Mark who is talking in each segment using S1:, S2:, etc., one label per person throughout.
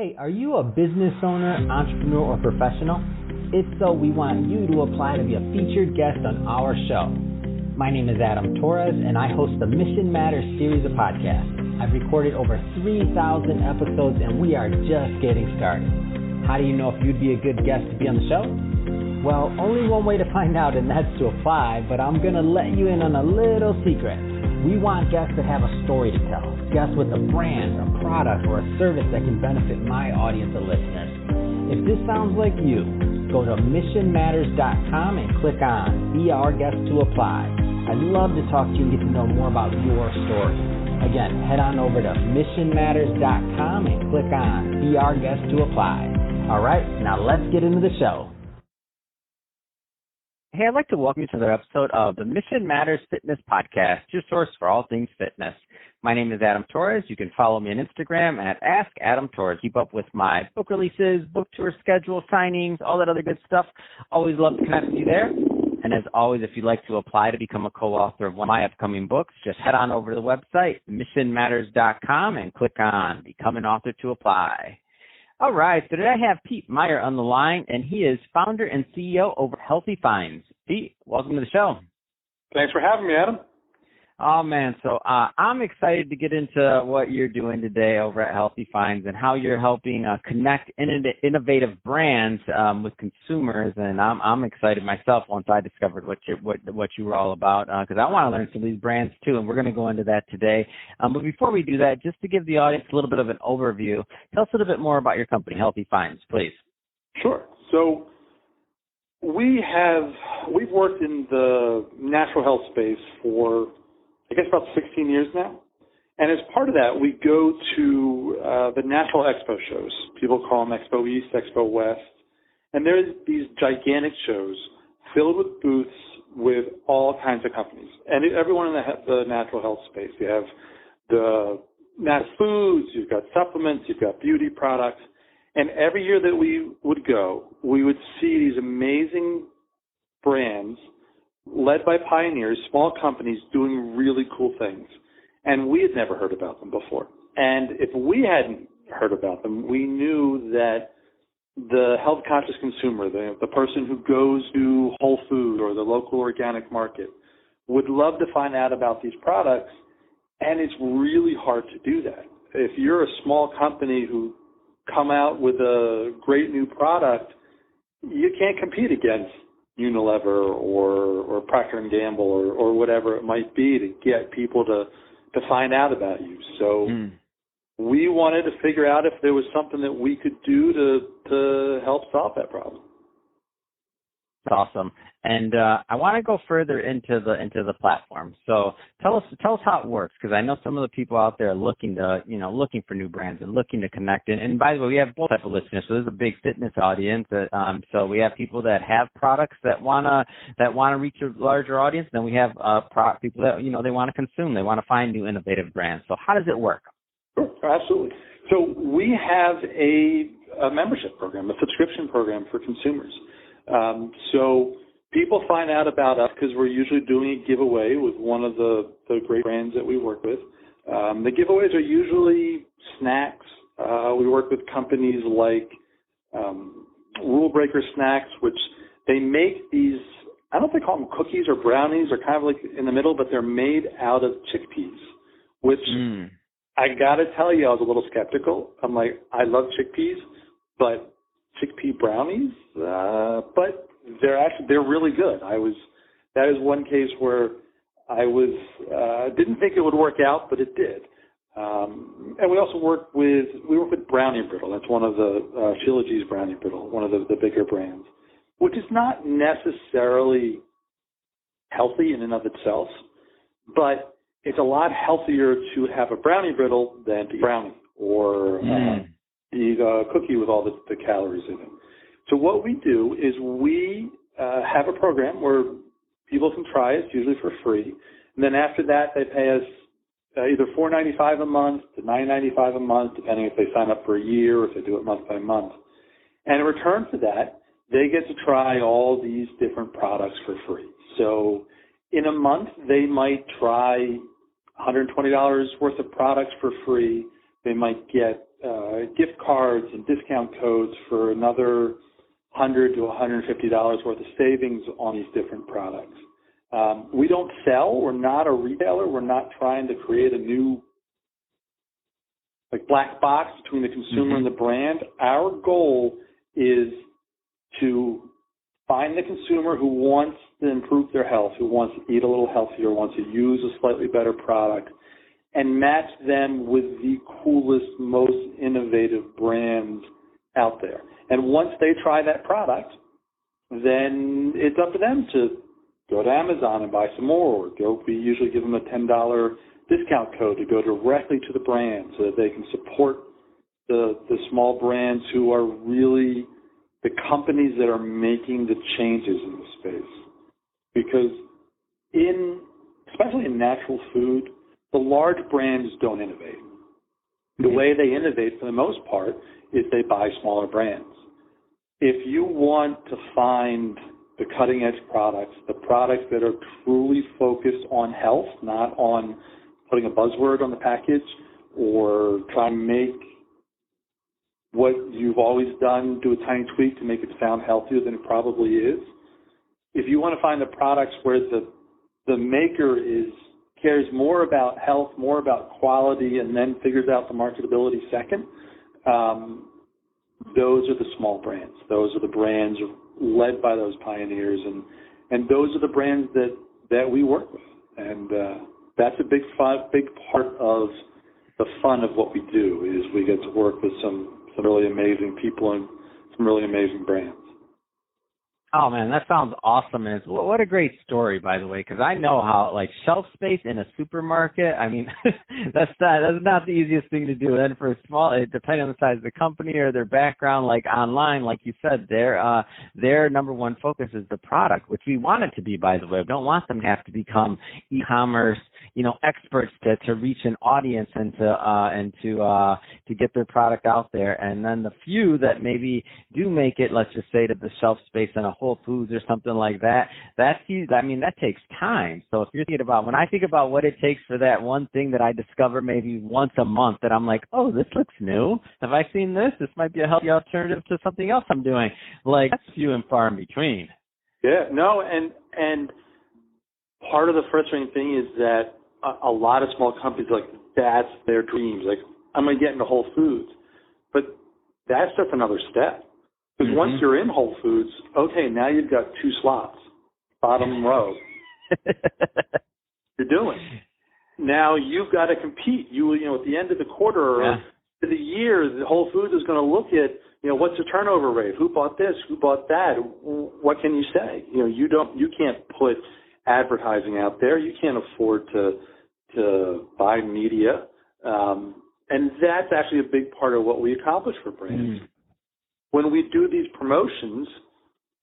S1: Hey, are you a business owner, entrepreneur, or professional? If so, we want you to apply to be a featured guest on our show. My name is Adam Torres, and I host the Mission Matters series of podcasts. I've recorded over 3,000 episodes, and we are just getting started. How do you know if you'd be a good guest to be on the show? Well, only one way to find out, and that's to apply, but I'm going to let you in on a little secret. We want guests that have a story to tell, guests with a brand, a product, or a service that can benefit my audience of listeners. If this sounds like you, go to missionmatters.com and click on Be Our Guest to apply. I'd love to talk to you and get to know more about your story. Again, head on over to missionmatters.com and click on Be Our Guest to apply. All right, now let's get into the show. Hey, I'd like to welcome you to another episode of the Mission Matters Fitness Podcast, your source for all things fitness. My name is Adam Torres. You can follow me on Instagram at AskAdamTorres. Keep up with my book releases, book tour schedule, signings, all that other good stuff. Always love to connect with you there. And as always, if you'd like to apply to become a co-author of one of my upcoming books, just head on over to the website, missionmatters.com, and click on Become an Author to apply. All right, so today I have Pete Meyer on the line, and he is founder and CEO over Healthy Finds. Pete, welcome to the show.
S2: Thanks for having me, Adam.
S1: Oh, man, so I'm excited to get into what you're doing today over at Healthy Finds and how you're helping connect innovative brands with consumers. And I'm excited myself once I discovered what you were all about, because I want to learn some of these brands too, and we're going to go into that today. But before we do that, just to give the audience a little bit of an overview, tell us a little bit more about your company, Healthy Finds, please.
S2: Sure. So we've worked in the natural health space for I guess about 16 years now. And as part of that, we go to the natural expo shows. People call them Expo East, Expo West. And there's these gigantic shows filled with booths with all kinds of companies. And everyone in the natural health space. You have the natural foods, you've got supplements, you've got beauty products. And every year that we would go, we would see these amazing brands led by pioneers, small companies doing really cool things. And we had never heard about them before. And if we hadn't heard about them, we knew that the health-conscious consumer, the person who goes to Whole Foods or the local organic market, would love to find out about these products, and it's really hard to do that. If you're a small company who come out with a great new product, you can't compete against Unilever or Procter & Gamble or whatever it might be to get people to find out about you. So we wanted to figure out if there was something that we could do to help solve that problem.
S1: Awesome. And I want to go further into the platform. So tell us how it works, because I know some of the people out there are looking for new brands and looking to connect. And by the way, we have both types of listeners. So there's a big fitness audience. So we have people that have products that wanna reach a larger audience. Then we have people that they want to consume. They want to find new innovative brands. So how does it work?
S2: Sure, absolutely. So we have a membership program, a subscription program for consumers. So people find out about us because we're usually doing a giveaway with one of the great brands that we work with. The giveaways are usually snacks. We work with companies like Rule Breaker Snacks, which they make these, I don't know if they call them cookies or brownies, or kind of like in the middle, but they're made out of chickpeas, which I got to tell you, I was a little skeptical. I'm like, I love chickpeas, but chickpea brownies, but they're really good. That is one case where I didn't think it would work out, but it did. And we also work with Brownie Brittle. That's one of the Shilajit's Brownie Brittle, one of the bigger brands, which is not necessarily healthy in and of itself, but it's a lot healthier to have a Brownie Brittle than to eat brownie or eat a cookie with all the calories in it. So what we do is we have a program where people can try it, usually for free. And then after that, they pay us either $4.95 a month to $9.95 a month, depending if they sign up for a year or if they do it month by month. And in return for that, they get to try all these different products for free. So in a month, they might try $120 worth of products for free. They might get gift cards and discount codes for another $100 to $150 worth of savings on these different products. We don't sell. We're not a retailer. We're not trying to create a new black box between the consumer and the brand. Our goal is to find the consumer who wants to improve their health, who wants to eat a little healthier, wants to use a slightly better product, and match them with the coolest, most innovative brands out there. And once they try that product, then it's up to them to go to Amazon and buy some more. We usually give them a $10 discount code to go directly to the brand so that they can support the small brands who are really the companies that are making the changes in the space. Because especially in natural food, the large brands don't innovate. The way they innovate for the most part is they buy smaller brands. If you want to find the cutting edge products, the products that are truly focused on health, not on putting a buzzword on the package or trying to make what you've always done, do a tiny tweak to make it sound healthier than it probably is. If you want to find the products where the maker cares more about health, more about quality, and then figures out the marketability second, those are the small brands. Those are the brands led by those pioneers, and those are the brands that we work with. And that's a big part of the fun of what we do is we get to work with some really amazing people and some really amazing brands.
S1: Oh, man, that sounds awesome. And what a great story, by the way, because I know how, shelf space in a supermarket, I mean, that's not the easiest thing to do. And for a small, depending on the size of the company or their background, online, like you said, their number one focus is the product, which we want it to be, by the way. We don't want them to have to become e-commerce, experts to reach an audience and to get their product out there. And then the few that maybe do make it, let's just say, to the shelf space in a Whole Foods or something like that, that takes time. So if you're thinking about, when I think about what it takes for that one thing that I discover maybe once a month that I'm like, oh, this looks new. Have I seen this? This might be a healthy alternative to something else I'm doing. That's few and far in between.
S2: Yeah, no, and part of the frustrating thing is that a lot of small companies, that's their dreams. I'm going to get into Whole Foods. But that's just another step. Because once you're in Whole Foods, okay, now you've got 2 slots, bottom row. You're doing. Now you've got to compete. At the end of the quarter or the year, the Whole Foods is going to look at, what's the turnover rate? Who bought this? Who bought that? What can you say? You can't put advertising out there. You can't afford to buy media. And that's actually a big part of what we accomplish for brands. When we do these promotions,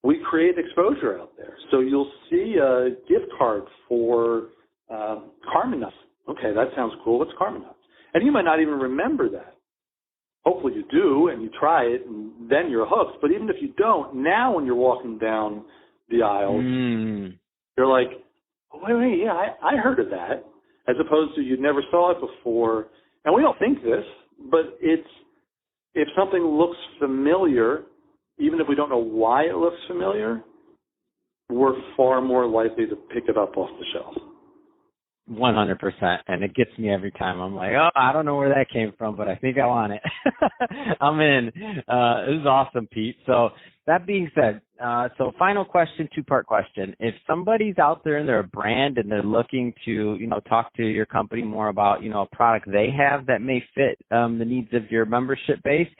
S2: we create exposure out there. So you'll see a gift card for Carmen Nuts. Okay, that sounds cool. What's Carmen Nuts? And you might not even remember that. Hopefully you do, and you try it, and then you're hooked. But even if you don't, now when you're walking down the aisles, you're like, oh, wait, yeah, I heard of that, as opposed to you never saw it before. And we don't think this, but if something looks familiar, even if we don't know why it looks familiar, we're far more likely to pick it up off the shelf.
S1: 100%, and it gets me every time. I'm like, oh, I don't know where that came from, but I think I want it. I'm in. This is awesome, Pete. So that being said, so final question, 2-part question. If somebody's out there and they're a brand and they're looking to, talk to your company more about, a product they have that may fit the needs of your membership base,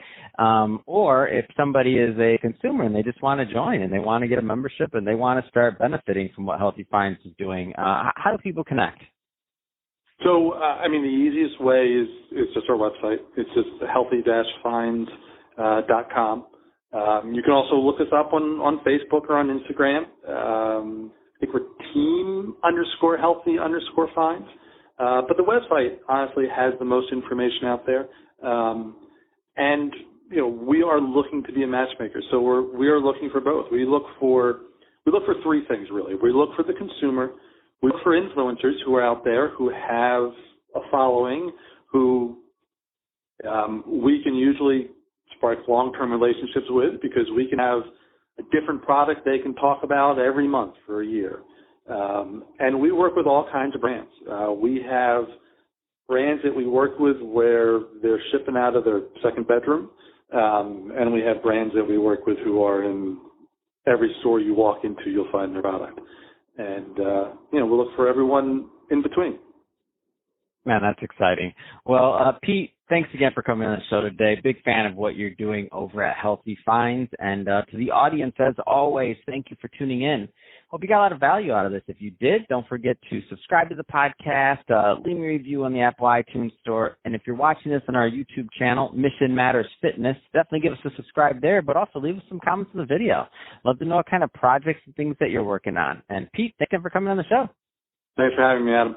S1: or if somebody is a consumer and they just want to join and they want to get a membership and they want to start benefiting from what Healthy Finds is doing, how do people connect?
S2: So, the easiest way is just our website. It's just healthy-finds.com. You can also look us up on Facebook or on Instagram. I think we're team_healthy_finds. But the website, honestly, has the most information out there. And, we are looking to be a matchmaker. So we are looking for both. We look for 3 things, really. We look for the consumer. We look for influencers who are out there who have a following, who we can usually spark long-term relationships with, because we can have a different product they can talk about every month for a year. And we work with all kinds of brands. We have brands that we work with where they're shipping out of their second bedroom, and we have brands that we work with who are in every store you walk into, you'll find their product. And, we'll look for everyone in between.
S1: Man, that's exciting. Well, Pete, thanks again for coming on the show today. Big fan of what you're doing over at Healthy Finds. And to the audience, as always, thank you for tuning in. Hope you got a lot of value out of this. If you did, don't forget to subscribe to the podcast, leave me a review on the Apple iTunes Store. And if you're watching this on our YouTube channel, Mission Matters Fitness, definitely give us a subscribe there, but also leave us some comments in the video. Love to know what kind of projects and things that you're working on. And Pete, thank you for coming on the show.
S2: Thanks for having me, Adam.